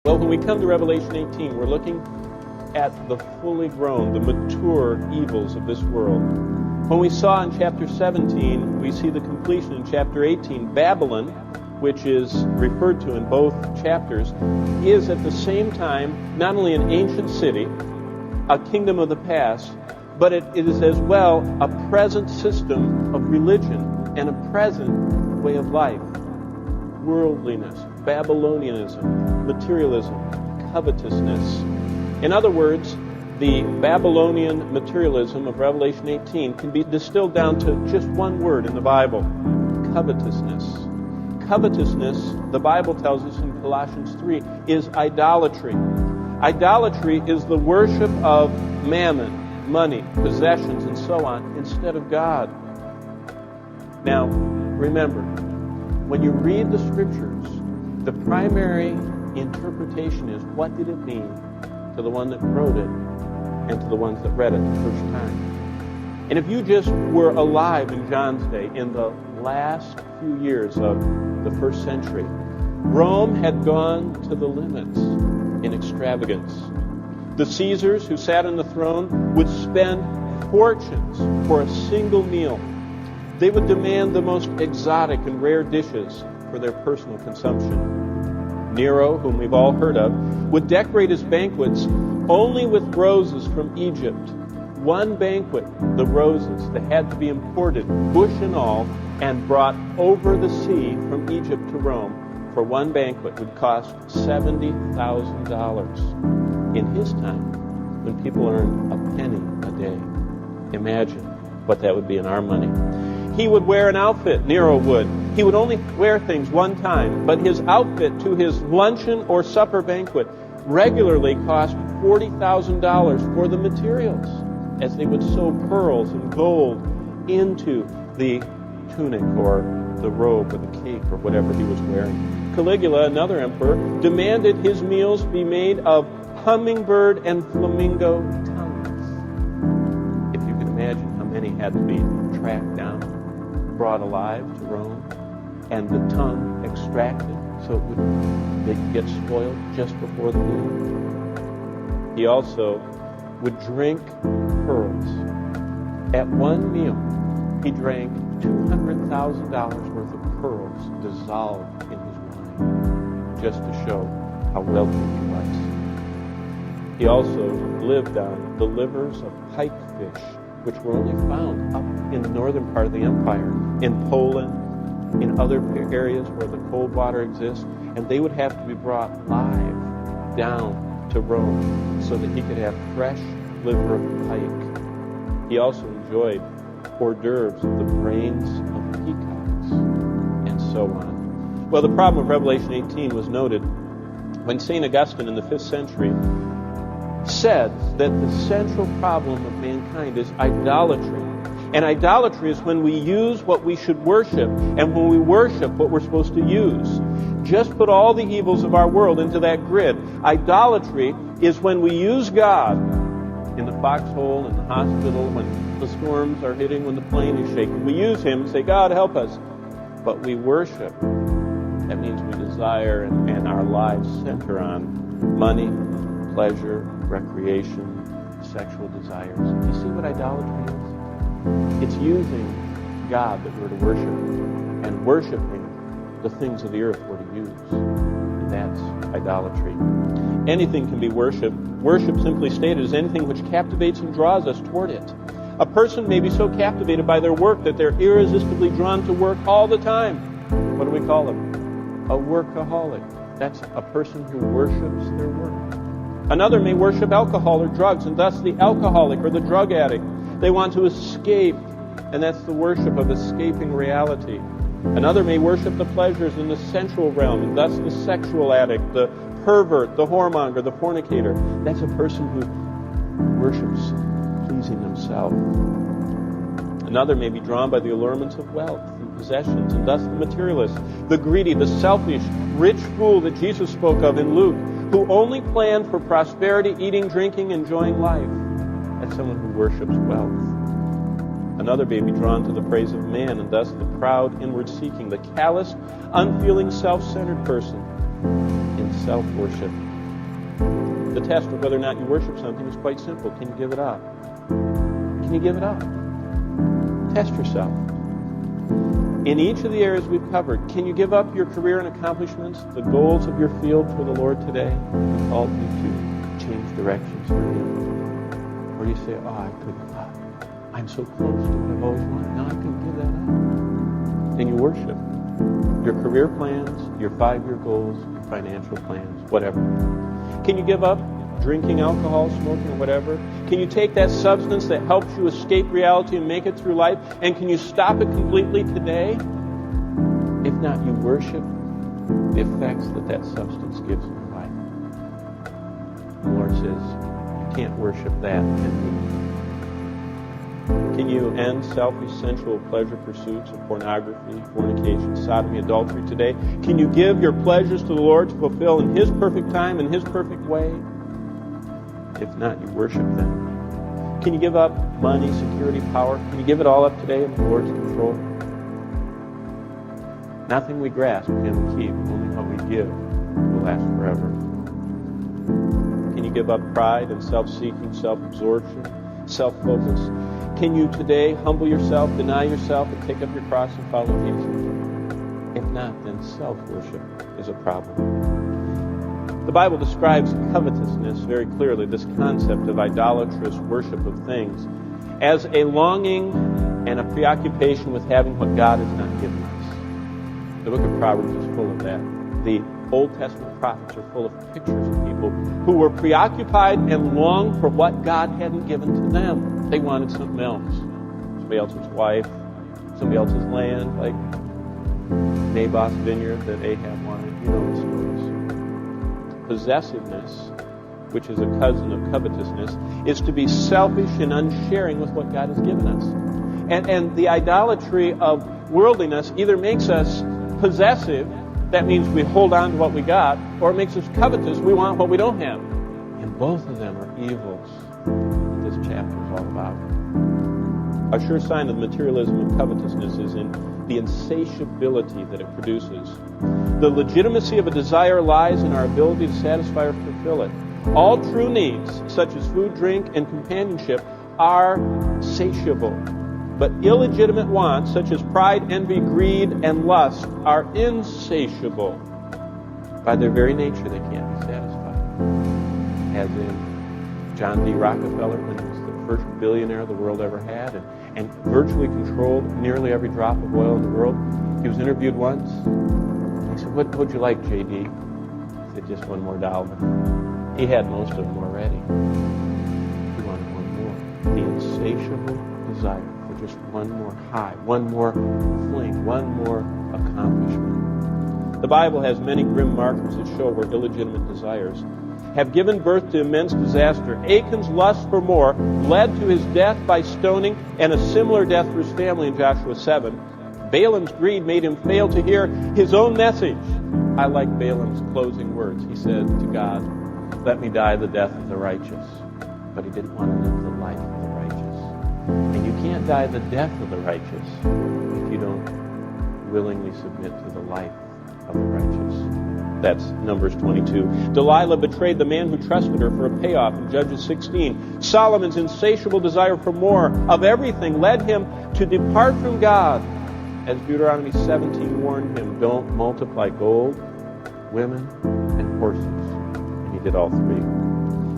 Well, when we come to Revelation 18, we're looking at the fully grown, the mature evils of this world. When we saw in chapter 17, we see the completion in chapter 18. Babylon, which is referred to in both chapters, is at the same time not only an ancient city, a kingdom of the past, but it is as well a present system of religion and a present way of life. Worldliness, Babylonianism, materialism, covetousness. In other words, the Babylonian materialism of Revelation 18 can be distilled down to just one word in the Bible: covetousness. Covetousness, the Bible tells us in Colossians 3, is idolatry. Idolatry is the worship of mammon, money, possessions, and so on, instead of God. Now, remember, when you read the Scriptures, the primary interpretation is, what did it mean to the one that wrote it and to the ones that read it the first time? And if you just were alive in John's day, in the last few years of the first century, Rome had gone to the limits in extravagance. The Caesars who sat on the throne would spend fortunes for a single meal. They would demand the most exotic and rare dishes for their personal consumption. Nero, whom we've all heard of, would decorate his banquets only with roses from Egypt. One banquet, the roses, that had to be imported, bush and all, and brought over the sea from Egypt to Rome for one banquet would cost $70,000 in his time, when people earned a penny a day. Imagine what that would be in our money. He would wear an outfit, Nero would. He would only wear things one time, but his outfit to his luncheon or supper banquet regularly cost $40,000 for the materials, as they would sew pearls and gold into the tunic or the robe or the cape or whatever he was wearing. Caligula, another emperor, demanded his meals be made of hummingbird and flamingo tongues. If you can imagine how many had to be tracked down, brought alive to Rome, and the tongue extracted so they could get spoiled just before the meal. He also would drink pearls. At one meal, he drank $200,000 worth of pearls dissolved in his wine, just to show how wealthy he was. He also lived on the livers of pikefish, which were only found up in the northern part of the empire, in Poland, in other areas where the cold water exists, and they would have to be brought live down to Rome so that he could have fresh liver of pike. He also enjoyed hors d'oeuvres of the brains of peacocks, and so on. Well, the problem of Revelation 18 was noted when St. Augustine in the 5th century said that the central problem of mankind is idolatry. And idolatry is when we use what we should worship, and when we worship what we're supposed to use. Just put all the evils of our world into that grid. Idolatry is when we use God in the foxhole, in the hospital, when the storms are hitting, when the plane is shaking. We use Him and say, God, help us. But we worship. That means we desire and our lives center on money, pleasure, recreation, sexual desires. Do you see what idolatry is? It's using God that we're to worship, and worshiping the things of the earth we're to use. And that's idolatry. Anything can be worshiped. Worship, simply stated, is anything which captivates and draws us toward it. A person may be so captivated by their work that they're irresistibly drawn to work all the time. What do we call them? A workaholic. That's a person who worships their work. Another may worship alcohol or drugs, and thus the alcoholic or the drug addict. They want to escape, and that's the worship of escaping reality. Another may worship the pleasures in the sensual realm, and thus the sexual addict, the pervert, the whoremonger, the fornicator. That's a person who worships pleasing himself. Another may be drawn by the allurements of wealth and possessions, and thus the materialist, the greedy, the selfish, rich fool that Jesus spoke of in Luke, who only planned for prosperity, eating, drinking, enjoying life. That's someone who worships wealth. Another may be drawn to the praise of man, and thus the proud, inward-seeking, the callous, unfeeling, self-centered person in self-worship. The test of whether or not you worship something is quite simple. Can you give it up? Can you give it up? Test yourself. In each of the areas we've covered, can you give up your career and accomplishments, the goals of your field for the Lord today? He called you to change directions for Him. Or you say, I couldn't. I'm so close to what I've always wanted. Now I couldn't give that up. And you worship your career plans, your 5-year goals, your financial plans, whatever. Can you give up drinking alcohol, smoking, or whatever? Can you take that substance that helps you escape reality and make it through life? And can you stop it completely today? If not, you worship the effects that substance gives in your life. The Lord says, you can't worship that and me. Can you end selfish, sensual pleasure pursuits of pornography, fornication, sodomy, adultery today? Can you give your pleasures to the Lord to fulfill in His perfect time, in His perfect way? If not, you worship them. Can you give up money, security, power? Can you give it all up today in the Lord's control? Nothing we grasp can we keep. Only what we give will last forever. Can you give up pride and self-seeking, self-absorption, self-focus? Can you today humble yourself, deny yourself, and take up your cross and follow Jesus? If not, then self-worship is a problem. The Bible describes covetousness very clearly, this concept of idolatrous worship of things, as a longing and a preoccupation with having what God has not given us. The book of Proverbs is full of that. The Old Testament prophets are full of pictures of people who were preoccupied and longed for what God hadn't given to them. They wanted something else. Somebody else's wife, somebody else's land, like Naboth's vineyard that Ahab wanted. You know the stories. Possessiveness, which is a cousin of covetousness, is to be selfish and unsharing with what God has given us. And the idolatry of worldliness either makes us possessive, that means we hold on to what we got, or it makes us covetous, we want what we don't have. And both of them are evils that this chapter is all about. A sure sign of the materialism of covetousness is in the insatiability that it produces. The legitimacy of a desire lies in our ability to satisfy or fulfill it. All true needs, such as food, drink, and companionship, are satiable. But illegitimate wants, such as pride, envy, greed, and lust, are insatiable. By their very nature, they can't be satisfied. As in John D. Rockefeller, when he was the first billionaire the world ever had, and virtually controlled nearly every drop of oil in the world. He was interviewed once. He said, what would you like, J.D.? He said, just one more dollar. He had most of them already. He wanted one more. The insatiable desire. Just one more high, one more fling, one more accomplishment. The Bible has many grim markers that show where illegitimate desires have given birth to immense disaster. Achan's lust for more led to his death by stoning and a similar death for his family in Joshua 7. Balaam's greed made him fail to hear his own message. I like Balaam's closing words. He said to God, let me die the death of the righteous. But he didn't want to live the life of the righteous. And you can't die the death of the righteous if you don't willingly submit to the life of the righteous. That's Numbers 22. Delilah betrayed the man who trusted her for a payoff in Judges 16. Solomon's insatiable desire for more of everything led him to depart from God. As Deuteronomy 17 warned him, don't multiply gold, women, and horses. And he did all three.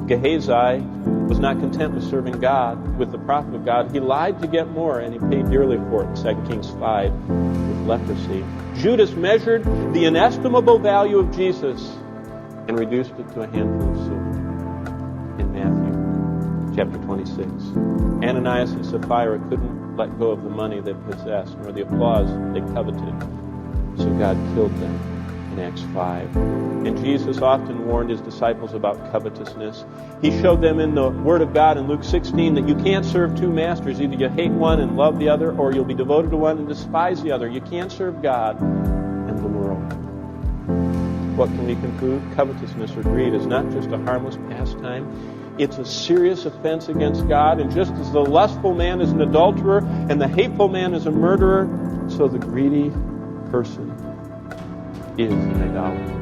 Gehazi was not content with serving God, with the prophet of God. He lied to get more, and he paid dearly for it in 2 Kings 5 with leprosy. Judas measured the inestimable value of Jesus and reduced it to a handful of silver in Matthew chapter 26. Ananias and Sapphira couldn't let go of the money they possessed, nor the applause they coveted, so God killed them in Acts 5. And Jesus often warned his disciples about covetousness. He showed them in the Word of God in Luke 16 that you can't serve two masters. Either you hate one and love the other, or you'll be devoted to one and despise the other. You can't serve God and the world. What can we conclude? Covetousness or greed is not just a harmless pastime. It's a serious offense against God. And just as the lustful man is an adulterer and the hateful man is a murderer, so the greedy person is an idolater.